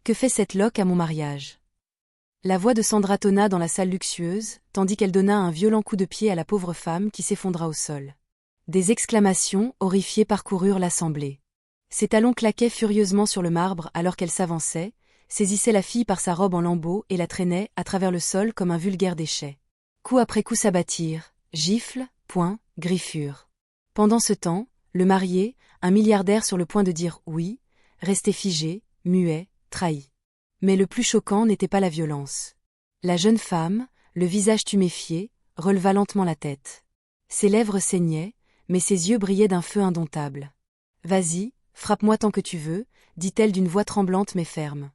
Que fait cette loque à mon mariage? La voix de Sandra tonna dans la salle luxueuse, tandis qu'elle donna un violent coup de pied à la pauvre femme qui s'effondra au sol. Des exclamations, horrifiées, parcoururent l'assemblée. Ses talons claquaient furieusement sur le marbre alors qu'elle s'avançait, saisissait la fille par sa robe en lambeaux et la traînait à travers le sol comme un vulgaire déchet. Coup après coup s'abattirent, gifles, poings, griffures. Pendant ce temps, le marié, un milliardaire sur le point de dire oui, restait figé, muet, trahi. Mais le plus choquant n'était pas la violence. La jeune femme, le visage tuméfié, releva lentement la tête. Ses lèvres saignaient, mais ses yeux brillaient d'un feu indomptable. « Vas-y, frappe-moi tant que tu veux, dit-elle d'une voix tremblante mais ferme.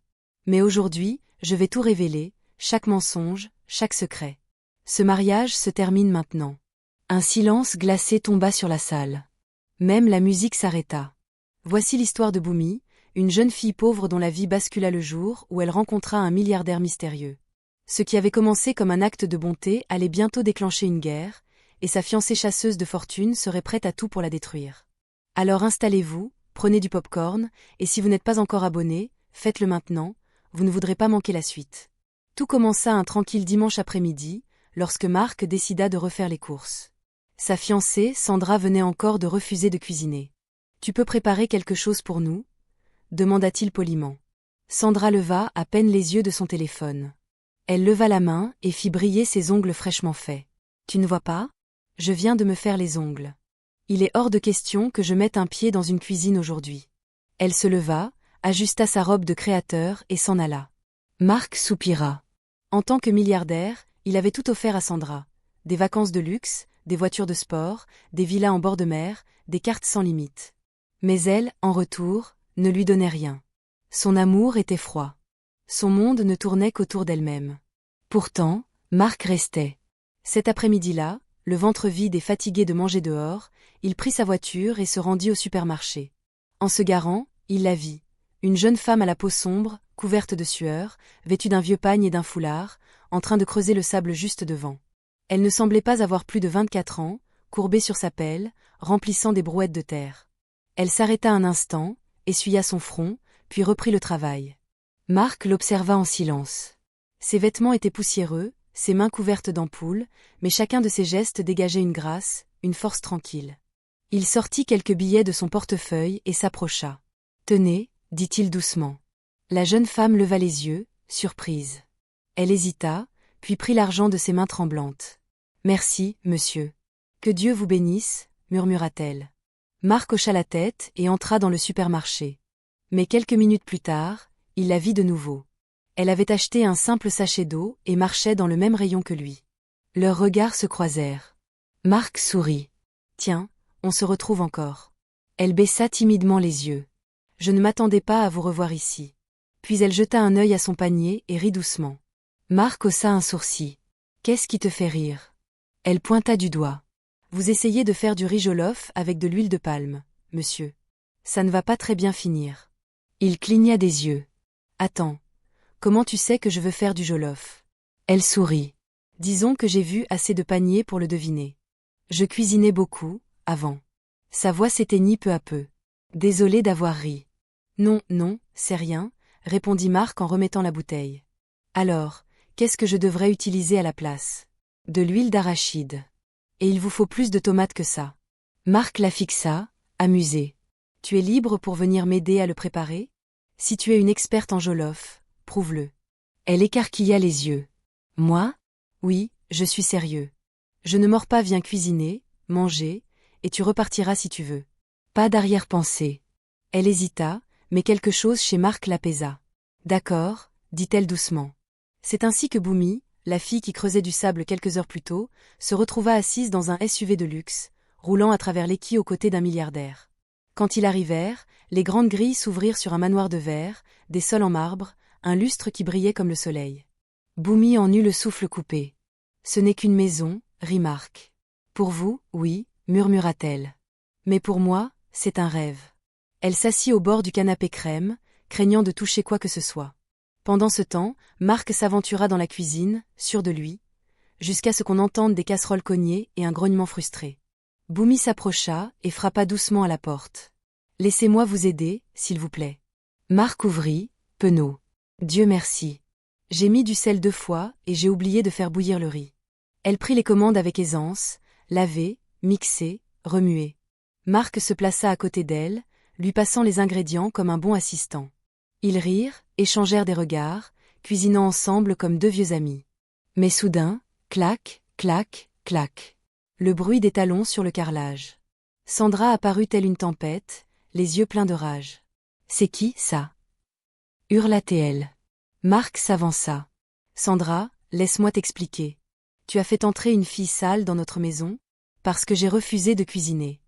Mais aujourd'hui, je vais tout révéler, chaque mensonge, chaque secret. Ce mariage se termine maintenant. » Un silence glacé tomba sur la salle. Même la musique s'arrêta. Voici l'histoire de Boumi, une jeune fille pauvre dont la vie bascula le jour où elle rencontra un milliardaire mystérieux. Ce qui avait commencé comme un acte de bonté allait bientôt déclencher une guerre, et sa fiancée chasseuse de fortune serait prête à tout pour la détruire. Alors installez-vous, prenez du popcorn, et si vous n'êtes pas encore abonné, faites-le maintenant, vous ne voudrez pas manquer la suite. Tout commença un tranquille dimanche après-midi, lorsque Marc décida de refaire les courses. Sa fiancée, Sandra, venait encore de refuser de cuisiner. « Tu peux préparer quelque chose pour nous ?» demanda-t-il poliment. Sandra leva à peine les yeux de son téléphone. Elle leva la main et fit briller ses ongles fraîchement faits. « Tu ne vois pas? Je viens de me faire les ongles. Il est hors de question que je mette un pied dans une cuisine aujourd'hui. » Elle se leva, ajusta sa robe de créateur et s'en alla. Marc soupira. En tant que milliardaire, il avait tout offert à Sandra. Des vacances de luxe, des voitures de sport, des villas en bord de mer, des cartes sans limite. Mais elle, en retour, ne lui donnait rien. Son amour était froid. Son monde ne tournait qu'autour d'elle-même. Pourtant, Marc restait. Cet après-midi-là, le ventre vide et fatigué de manger dehors, il prit sa voiture et se rendit au supermarché. En se garant, il la vit. Une jeune femme à la peau sombre, couverte de sueur, vêtue d'un vieux pagne et d'un foulard, en train de creuser le sable juste devant. Elle ne semblait pas avoir plus de 24 ans, courbée sur sa pelle, remplissant des brouettes de terre. Elle s'arrêta un instant, essuya son front, puis reprit le travail. Marc l'observa en silence. Ses vêtements étaient poussiéreux, ses mains couvertes d'ampoules, mais chacun de ses gestes dégageait une grâce, une force tranquille. Il sortit quelques billets de son portefeuille et s'approcha. « Tenez, » dit-il doucement. La jeune femme leva les yeux, surprise. Elle hésita, puis prit l'argent de ses mains tremblantes. « Merci, monsieur. Que Dieu vous bénisse, » murmura-t-elle. Marc hocha la tête et entra dans le supermarché. Mais quelques minutes plus tard, il la vit de nouveau. Elle avait acheté un simple sachet d'eau et marchait dans le même rayon que lui. Leurs regards se croisèrent. Marc sourit. « Tiens, on se retrouve encore. » Elle baissa timidement les yeux. « Je ne m'attendais pas à vous revoir ici. » Puis elle jeta un œil à son panier et rit doucement. Marc haussa un sourcil. « Qu'est-ce qui te fait rire ?» Elle pointa du doigt. « Vous essayez de faire du riz jollof avec de l'huile de palme, monsieur. Ça ne va pas très bien finir. » Il cligna des yeux. « Attends. Comment tu sais que je veux faire du jollof ?» Elle sourit. « Disons que j'ai vu assez de paniers pour le deviner. Je cuisinais beaucoup, avant. » Sa voix s'éteignit peu à peu. « Désolé d'avoir ri. »« Non, non, c'est rien, » répondit Marc en remettant la bouteille. « Alors, qu'est-ce que je devrais utiliser à la place ? » ?»« De l'huile d'arachide. Et il vous faut plus de tomates que ça. » Marc la fixa, amusé. « Tu es libre pour venir m'aider à le préparer ? Si tu es une experte en jollof, prouve-le. » Elle écarquilla les yeux. « Moi ? Oui, je suis sérieux. Je ne mords pas, viens cuisiner, manger, et tu repartiras si tu veux. Pas d'arrière-pensée. » Elle hésita, mais quelque chose chez Marc l'apaisa. « D'accord, » dit-elle doucement. C'est ainsi que Boumi, la fille qui creusait du sable quelques heures plus tôt, se retrouva assise dans un SUV de luxe, roulant à travers les quais aux côtés d'un milliardaire. Quand ils arrivèrent, les grandes grilles s'ouvrirent sur un manoir de verre, des sols en marbre, un lustre qui brillait comme le soleil. Boumi en eut le souffle coupé. « Ce n'est qu'une maison, » rit Marc. « Pour vous, oui, » murmura-t-elle. « Mais pour moi, c'est un rêve. » Elle s'assit au bord du canapé crème, craignant de toucher quoi que ce soit. Pendant ce temps, Marc s'aventura dans la cuisine, sûr de lui, jusqu'à ce qu'on entende des casseroles cogner et un grognement frustré. Boumi s'approcha et frappa doucement à la porte. « Laissez-moi vous aider, s'il vous plaît. » Marc ouvrit, penaud. Dieu merci. J'ai mis du sel 2 fois et j'ai oublié de faire bouillir le riz. Elle prit les commandes avec aisance, laver, mixer, remuer. Marc se plaça à côté d'elle, lui passant les ingrédients comme un bon assistant. Ils rirent, échangèrent des regards, cuisinant ensemble comme 2 vieux amis. Mais soudain, clac, clac, clac. Le bruit des talons sur le carrelage. Sandra apparut telle une tempête, les yeux pleins de rage. « C'est qui, ça » hurla-t-elle. Marc s'avança. « Sandra, laisse-moi t'expliquer. Tu as fait entrer une fille sale dans notre maison, parce que j'ai refusé de cuisiner. »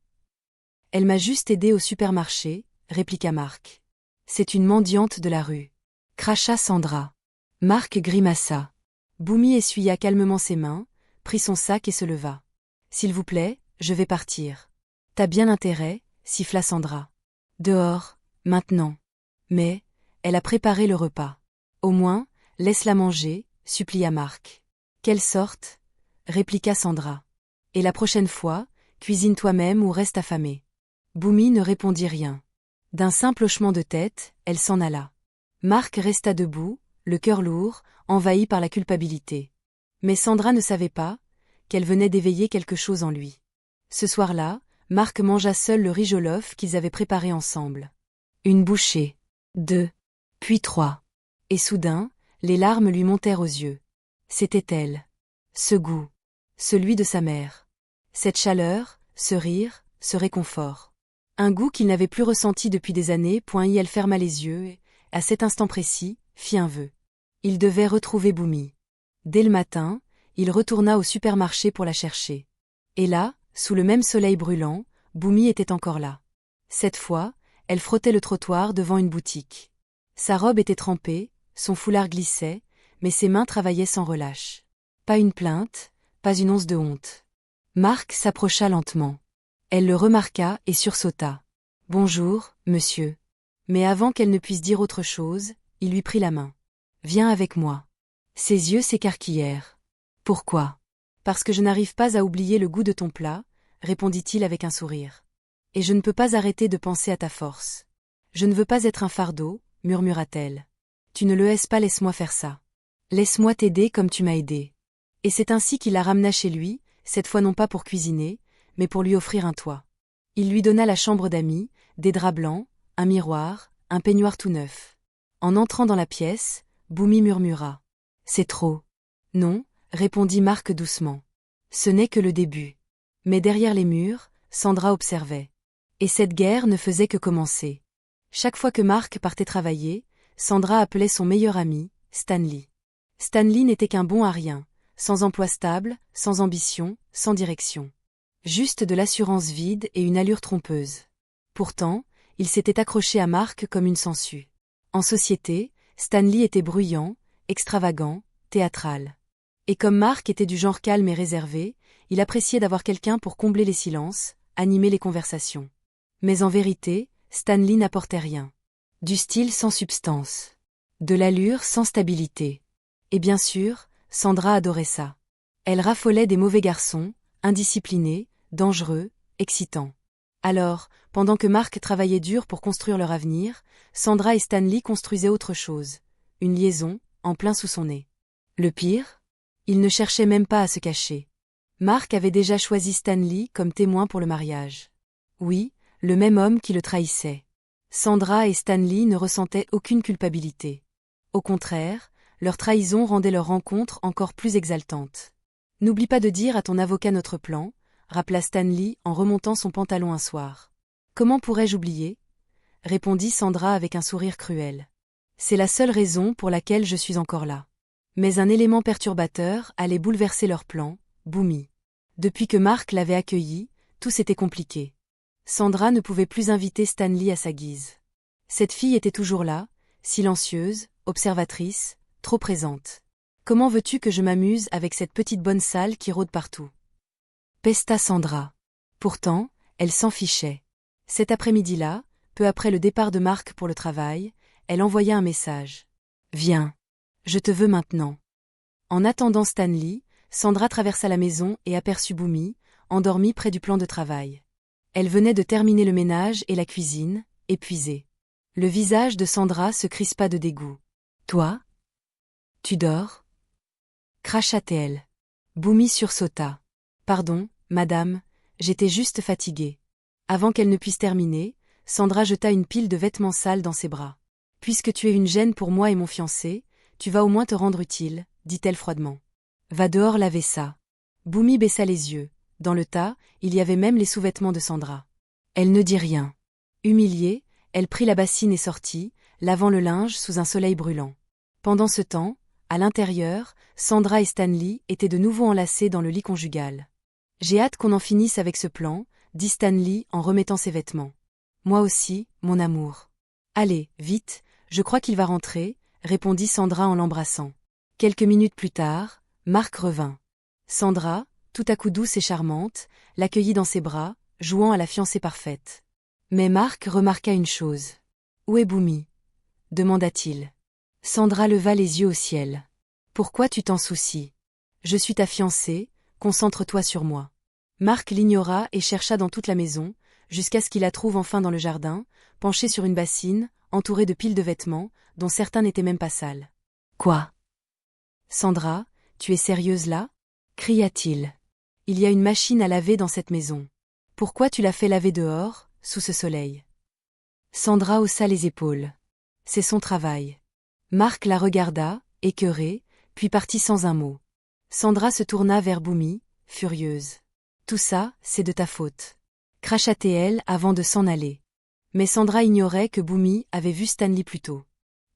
« Elle m'a juste aidé au supermarché, » répliqua Marc. « C'est une mendiante de la rue. » Cracha Sandra. Marc grimaça. Boumi essuya calmement ses mains, prit son sac et se leva. « S'il vous plaît, je vais partir. »« T'as bien intérêt, » siffla Sandra. « Dehors, maintenant. » « Mais, elle a préparé le repas. »« Au moins, laisse-la manger, » supplia Marc. « Quelle sorte » répliqua Sandra. « Et la prochaine fois, cuisine toi-même ou reste affamée. » Boumi ne répondit rien. D'un simple hochement de tête, elle s'en alla. Marc resta debout, le cœur lourd, envahi par la culpabilité. Mais Sandra ne savait pas qu'elle venait d'éveiller quelque chose en lui. Ce soir-là, Marc mangea seul le riz jollof qu'ils avaient préparé ensemble. Une bouchée. 2. Puis 3. Et soudain, les larmes lui montèrent aux yeux. C'était elle. Ce goût. Celui de sa mère. Cette chaleur, ce rire, ce réconfort. Un goût qu'il n'avait plus ressenti depuis des années. Elle ferma les yeux et, à cet instant précis, fit un vœu. Il devait retrouver Boumi. Dès le matin, il retourna au supermarché pour la chercher. Et là, sous le même soleil brûlant, Boumi était encore là. Cette fois, elle frottait le trottoir devant une boutique. Sa robe était trempée, son foulard glissait, mais ses mains travaillaient sans relâche. Pas une plainte, pas une once de honte. Marc s'approcha lentement. Elle le remarqua et sursauta. « Bonjour, monsieur. » Mais avant qu'elle ne puisse dire autre chose, il lui prit la main. « Viens avec moi. » Ses yeux s'écarquillèrent. « Pourquoi ? » « Parce que je n'arrive pas à oublier le goût de ton plat, » répondit-il avec un sourire. « Et je ne peux pas arrêter de penser à ta force. »« Je ne veux pas être un fardeau, » murmura-t-elle. « Tu ne le laisses pas, laisse-moi faire ça. Laisse-moi t'aider comme tu m'as aidé. » Et c'est ainsi qu'il la ramena chez lui, cette fois non pas pour cuisiner, mais pour lui offrir un toit. Il lui donna la chambre d'amis, des draps blancs, un miroir, un peignoir tout neuf. En entrant dans la pièce, Boumi murmura. « C'est trop. »« Non, » répondit Marc doucement. « Ce n'est que le début. » Mais derrière les murs, Sandra observait. Et cette guerre ne faisait que commencer. Chaque fois que Marc partait travailler, Sandra appelait son meilleur ami, Stanley. Stanley n'était qu'un bon à rien, sans emploi stable, sans ambition, sans direction. Juste de l'assurance vide et une allure trompeuse. Pourtant, il s'était accroché à Marc comme une sangsue. En société, Stanley était bruyant, extravagant, théâtral. Et comme Marc était du genre calme et réservé, il appréciait d'avoir quelqu'un pour combler les silences, animer les conversations. Mais en vérité, Stanley n'apportait rien. Du style sans substance. De l'allure sans stabilité. Et bien sûr, Sandra adorait ça. Elle raffolait des mauvais garçons, indisciplinés, dangereux, excitants. Alors, pendant que Marc travaillait dur pour construire leur avenir, Sandra et Stanley construisaient autre chose. Une liaison, en plein sous son nez. Le pire ? Il ne cherchait même pas à se cacher. Marc avait déjà choisi Stanley comme témoin pour le mariage. Oui, le même homme qui le trahissait. Sandra et Stanley ne ressentaient aucune culpabilité. Au contraire, leur trahison rendait leur rencontre encore plus exaltante. « N'oublie pas de dire à ton avocat notre plan », rappela Stanley en remontant son pantalon un soir. « Comment pourrais-je oublier » répondit Sandra avec un sourire cruel. « C'est la seule raison pour laquelle je suis encore là. » Mais un élément perturbateur allait bouleverser leur plan, Boumi. Depuis que Marc l'avait accueilli, tout s'était compliqué. Sandra ne pouvait plus inviter Stanley à sa guise. Cette fille était toujours là, silencieuse, observatrice, trop présente. Comment veux-tu que je m'amuse avec cette petite bonne sale qui rôde partout ? Pesta Sandra. Pourtant, elle s'en fichait. Cet après-midi-là, peu après le départ de Marc pour le travail, elle envoya un message. « Viens. Je te veux maintenant. » En attendant Stanley, Sandra traversa la maison et aperçut Boumi, endormie près du plan de travail. Elle venait de terminer le ménage et la cuisine, épuisée. Le visage de Sandra se crispa de dégoût. Toi? Tu dors? Cracha-t-elle. Boumi sursauta. Pardon, madame, j'étais juste fatiguée. Avant qu'elle ne puisse terminer, Sandra jeta une pile de vêtements sales dans ses bras. Puisque tu es une gêne pour moi et mon fiancé, tu vas au moins te rendre utile, dit-elle froidement. Va dehors laver ça. Boumi baissa les yeux. Dans le tas, il y avait même les sous-vêtements de Sandra. Elle ne dit rien. Humiliée, elle prit la bassine et sortit, lavant le linge sous un soleil brûlant. Pendant ce temps, à l'intérieur, Sandra et Stanley étaient de nouveau enlacés dans le lit conjugal. J'ai hâte qu'on en finisse avec ce plan, dit Stanley en remettant ses vêtements. Moi aussi, mon amour. Allez, vite, je crois qu'il va rentrer, répondit Sandra en l'embrassant. Quelques minutes plus tard, Marc revint. Sandra, tout à coup douce et charmante, l'accueillit dans ses bras, jouant à la fiancée parfaite. Mais Marc remarqua une chose. Où est Boumi? Demanda-t-il. Sandra leva les yeux au ciel. Pourquoi tu t'en soucies? Je suis ta fiancée, concentre-toi sur moi. Marc l'ignora et chercha dans toute la maison, jusqu'à ce qu'il la trouve enfin dans le jardin, penchée sur une bassine, entourée de piles de vêtements, dont certains n'étaient même pas sales. Quoi? Sandra, tu es sérieuse là? Cria-t-il. Il y a une machine à laver dans cette maison. Pourquoi tu l'as fait laver dehors, sous ce soleil? Sandra haussa les épaules. C'est son travail. Marc la regarda, écœuré, puis partit sans un mot. Sandra se tourna vers Boumi, furieuse. Tout ça, c'est de ta faute. Cracha-t-elle avant de s'en aller. Mais Sandra ignorait que Boumi avait vu Stanley plus tôt.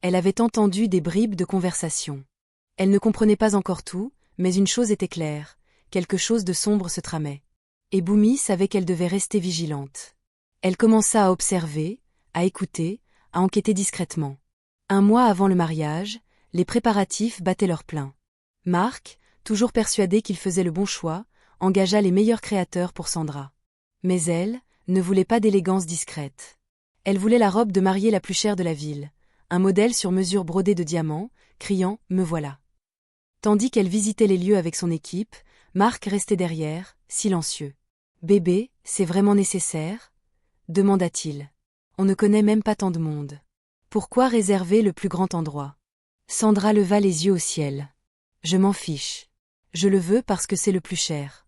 Elle avait entendu des bribes de conversation. Elle ne comprenait pas encore tout, mais une chose était claire, quelque chose de sombre se tramait. Et Boumi savait qu'elle devait rester vigilante. Elle commença à observer, à écouter, à enquêter discrètement. Un mois avant le mariage, les préparatifs battaient leur plein. Marc, toujours persuadé qu'il faisait le bon choix, engagea les meilleurs créateurs pour Sandra. Mais elle ne voulait pas d'élégance discrète. Elle voulait la robe de mariée la plus chère de la ville, un modèle sur mesure brodé de diamants, criant « Me voilà ». Tandis qu'elle visitait les lieux avec son équipe, Marc restait derrière, silencieux. « Bébé, c'est vraiment nécessaire ?» demanda-t-il. « On ne connaît même pas tant de monde. Pourquoi réserver le plus grand endroit ?» Sandra leva les yeux au ciel. « Je m'en fiche. Je le veux parce que c'est le plus cher. »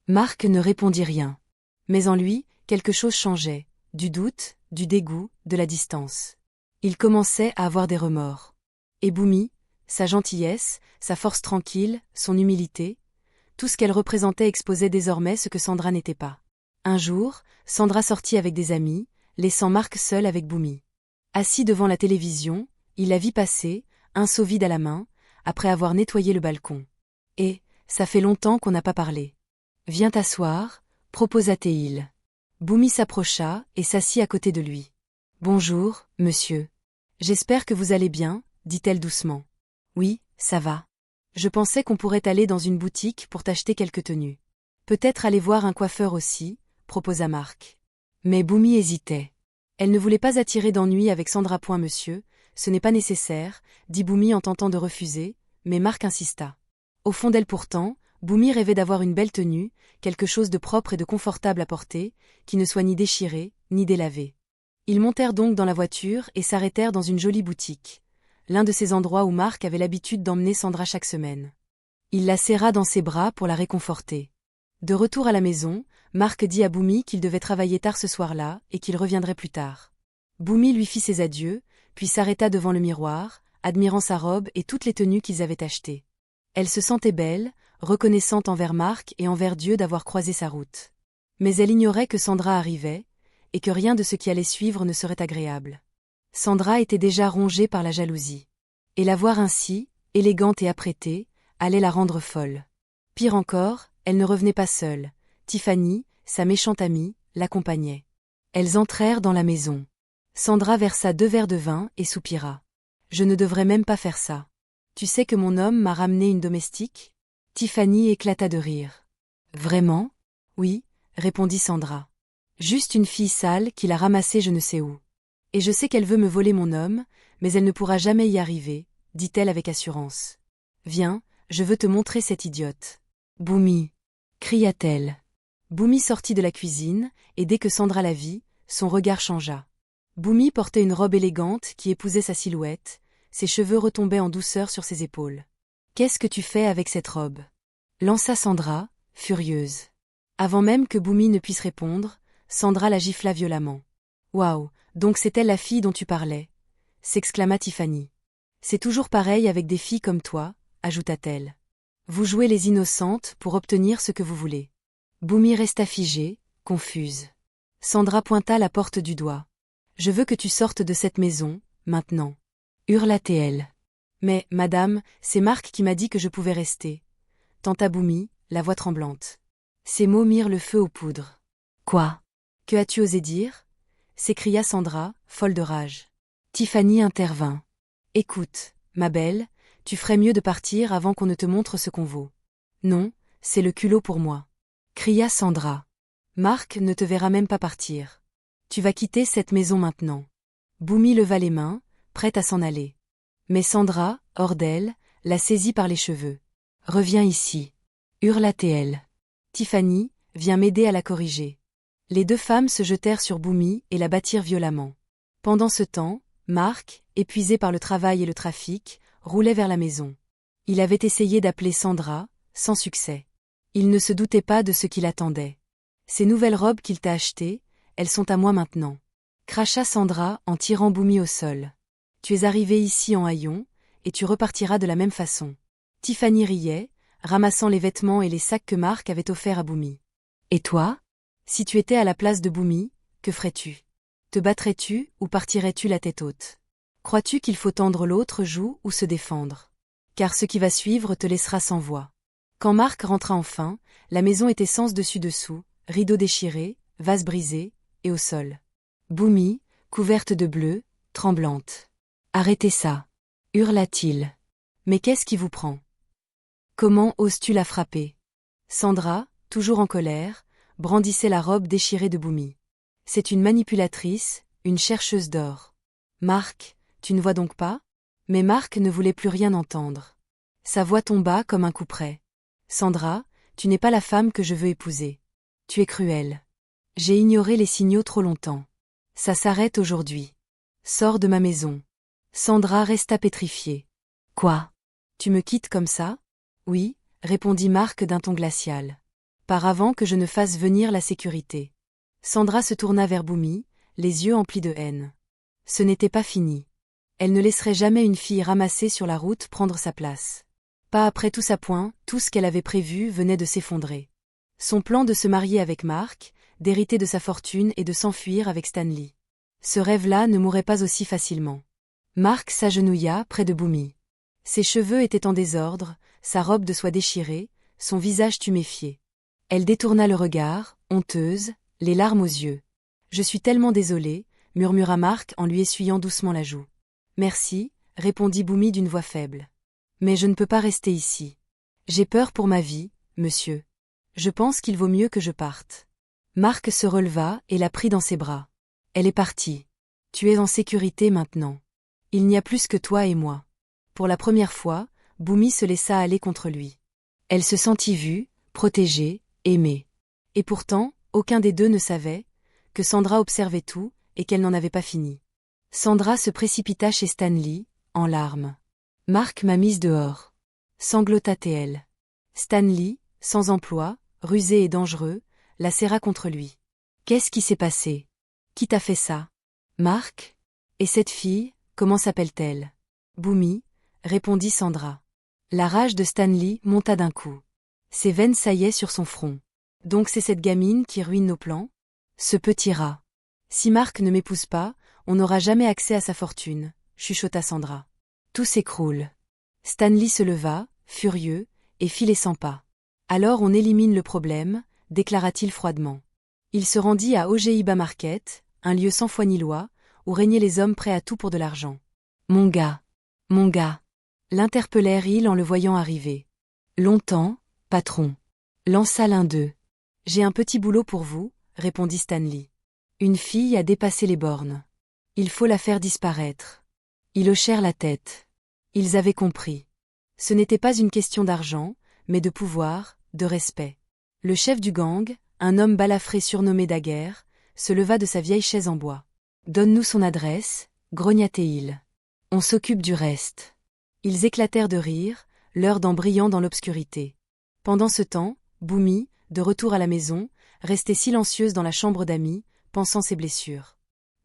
Marc ne répondit rien. Mais en lui, quelque chose changeait, du doute, du dégoût, de la distance. Il commençait à avoir des remords. Et Boumi, sa gentillesse, sa force tranquille, son humilité, tout ce qu'elle représentait exposait désormais ce que Sandra n'était pas. Un jour, Sandra sortit avec des amis, laissant Marc seul avec Boumi. Assis devant la télévision, il la vit passer, un seau vide à la main, après avoir nettoyé le balcon. « Et, ça fait longtemps qu'on n'a pas parlé. Viens t'asseoir, proposa-t-il. Boumi s'approcha et s'assit à côté de lui. « Bonjour, monsieur. J'espère que vous allez bien, dit-elle doucement. « Oui, ça va. Je pensais qu'on pourrait aller dans une boutique pour t'acheter quelques tenues. Peut-être aller voir un coiffeur aussi, proposa Marc. Mais Boumi hésitait. Elle ne voulait pas attirer d'ennui avec Sandra. « Monsieur, ce n'est pas nécessaire, dit Boumi en tentant de refuser, mais Marc insista. Au fond d'elle pourtant, Boumi rêvait d'avoir une belle tenue, quelque chose de propre et de confortable à porter, qui ne soit ni déchiré, ni délavé. Ils montèrent donc dans la voiture et s'arrêtèrent dans une jolie boutique, l'un de ces endroits où Marc avait l'habitude d'emmener Sandra chaque semaine. Il la serra dans ses bras pour la réconforter. De retour à la maison, Marc dit à Boumi qu'il devait travailler tard ce soir-là et qu'il reviendrait plus tard. Boumi lui fit ses adieux, puis s'arrêta devant le miroir, admirant sa robe et toutes les tenues qu'ils avaient achetées. Elle se sentait belle, reconnaissante envers Marc et envers Dieu d'avoir croisé sa route. Mais elle ignorait que Sandra arrivait, et que rien de ce qui allait suivre ne serait agréable. Sandra était déjà rongée par la jalousie. Et la voir ainsi, élégante et apprêtée, allait la rendre folle. Pire encore, elle ne revenait pas seule. Tiffany, sa méchante amie, l'accompagnait. Elles entrèrent dans la maison. Sandra versa 2 verres de vin et soupira. « Je ne devrais même pas faire ça. Tu sais que mon homme m'a ramené une domestique ?» Tiffany éclata de rire. « Vraiment ? » ?»« Oui, » répondit Sandra. « Juste une fille sale qui l'a ramassée je ne sais où. Et je sais qu'elle veut me voler mon homme, mais elle ne pourra jamais y arriver, dit-elle avec assurance. « Viens, je veux te montrer cette idiote. »« Boumi !» cria-t-elle. Boumi sortit de la cuisine, et dès que Sandra la vit, son regard changea. Boumi portait une robe élégante qui épousait sa silhouette, ses cheveux retombaient en douceur sur ses épaules. « Qu'est-ce que tu fais avec cette robe » lança Sandra, furieuse. Avant même que Boumi ne puisse répondre, Sandra la gifla violemment. « Waouh, donc c'est elle la fille dont tu parlais » s'exclama Tiffany. « C'est toujours pareil avec des filles comme toi » ajouta-t-elle. « Vous jouez les innocentes pour obtenir ce que vous voulez. » Boumi resta figée, confuse. Sandra pointa la porte du doigt. « Je veux que tu sortes de cette maison, maintenant. » hurla-t-elle. « Mais, madame, c'est Marc qui m'a dit que je pouvais rester. » tenta Boumi, la voix tremblante. Ces mots mirent le feu aux poudres. « Quoi ? Que as-tu osé dire » s'écria Sandra, folle de rage. Tiffany intervint. « Écoute, ma belle, tu ferais mieux de partir avant qu'on ne te montre ce qu'on vaut. »« Non, c'est le culot pour moi. » cria Sandra. « Marc ne te verra même pas partir. Tu vas quitter cette maison maintenant. » Boumi leva les mains, prête à s'en aller. Mais Sandra, hors d'elle, la saisit par les cheveux. « Reviens ici » hurla-t-elle. « Tiffany, viens m'aider à la corriger. » Les deux femmes se jetèrent sur Boumi et la battirent violemment. Pendant ce temps, Marc, épuisé par le travail et le trafic, roulait vers la maison. Il avait essayé d'appeler Sandra, sans succès. Il ne se doutait pas de ce qui l'attendait. « Ces nouvelles robes qu'il t'a achetées, elles sont à moi maintenant. » cracha Sandra en tirant Boumi au sol. « Tu es arrivé ici en haillons, et tu repartiras de la même façon. » Tiffany riait, ramassant les vêtements et les sacs que Marc avait offerts à Boumi. « Et toi ? Si tu étais à la place de Boumi, que ferais-tu ? Te battrais-tu ou partirais-tu la tête haute ? Crois-tu qu'il faut tendre l'autre joue ou se défendre ? Car ce qui va suivre te laissera sans voix. » Quand Marc rentra enfin, la maison était sens dessus-dessous, rideaux déchirés, vases brisés, et au sol. Boumi, couverte de bleu, tremblante. « Arrêtez ça » hurla-t-il. « Mais qu'est-ce qui vous prend ? Comment oses-tu la frapper » Sandra, toujours en colère, brandissait la robe déchirée de Boumi. « C'est une manipulatrice, une chercheuse d'or. »« Marc, tu ne vois donc pas ?» Mais Marc ne voulait plus rien entendre. Sa voix tomba comme un couperet. « Sandra, tu n'es pas la femme que je veux épouser. Tu es cruelle. J'ai ignoré les signaux trop longtemps. Ça s'arrête aujourd'hui. Sors de ma maison. » Sandra resta pétrifiée. « Quoi ? Tu me quittes comme ça ? » ?»« Oui, » répondit Marc d'un ton glacial. « Par avant que je ne fasse venir la sécurité. » Sandra se tourna vers Boumi, les yeux emplis de haine. Ce n'était pas fini. Elle ne laisserait jamais une fille ramassée sur la route prendre sa place. Pas après tout ça point, tout ce qu'elle avait prévu venait de s'effondrer. Son plan de se marier avec Marc, d'hériter de sa fortune et de s'enfuir avec Stanley. Ce rêve-là ne mourrait pas aussi facilement. Marc s'agenouilla près de Boumi. Ses cheveux étaient en désordre, sa robe de soie déchirée, son visage tuméfié. Elle détourna le regard, honteuse, les larmes aux yeux. « Je suis tellement désolée » murmura Marc en lui essuyant doucement la joue. « Merci » répondit Boumi d'une voix faible. « Mais je ne peux pas rester ici. J'ai peur pour ma vie, monsieur. Je pense qu'il vaut mieux que je parte. » Marc se releva et la prit dans ses bras. « Elle est partie. Tu es en sécurité maintenant. Il n'y a plus que toi et moi. » Pour la première fois, Boumi se laissa aller contre lui. Elle se sentit vue, protégée, aimée. Et pourtant, aucun des deux ne savait que Sandra observait tout et qu'elle n'en avait pas fini. Sandra se précipita chez Stanley, en larmes. « Marc m'a mise dehors. » sanglota-t-elle. Stanley, sans emploi, rusé et dangereux, la serra contre lui. « Qu'est-ce qui s'est passé ? Qui t'a fait ça ? Marc ? Et cette fille, comment s'appelle-t-elle ? » Boumi, répondit Sandra. La rage de Stanley monta d'un coup. Ses veines saillaient sur son front. « Donc c'est cette gamine qui ruine nos plans ? Ce petit rat. Si Marc ne m'épouse pas, on n'aura jamais accès à sa fortune, » chuchota Sandra. Tout s'écroule. Stanley se leva, furieux, et fit les 100 pas. « Alors on élimine le problème, » déclara-t-il froidement. Il se rendit à Ojiba Market, un lieu sans foi ni loi, où régnaient les hommes prêts à tout pour de l'argent. « Mon gars ! Mon gars !» l'interpellèrent-ils en le voyant arriver. « Longtemps, patron !» lança l'un d'eux. « J'ai un petit boulot pour vous, » répondit Stanley. « Une fille a dépassé les bornes. Il faut la faire disparaître. » Ils hochèrent la tête. Ils avaient compris. Ce n'était pas une question d'argent, mais de pouvoir, de respect. Le chef du gang, un homme balafré surnommé Daguerre, se leva de sa vieille chaise en bois. « Donne-nous son adresse » grogna-t-il. On s'occupe du reste. Ils éclatèrent de rire, leurs dents brillant dans l'obscurité. Pendant ce temps, Boumi, de retour à la maison, restait silencieuse dans la chambre d'Ami, pansant ses blessures.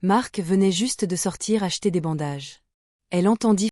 Marc venait juste de sortir acheter des bandages. Elle entendit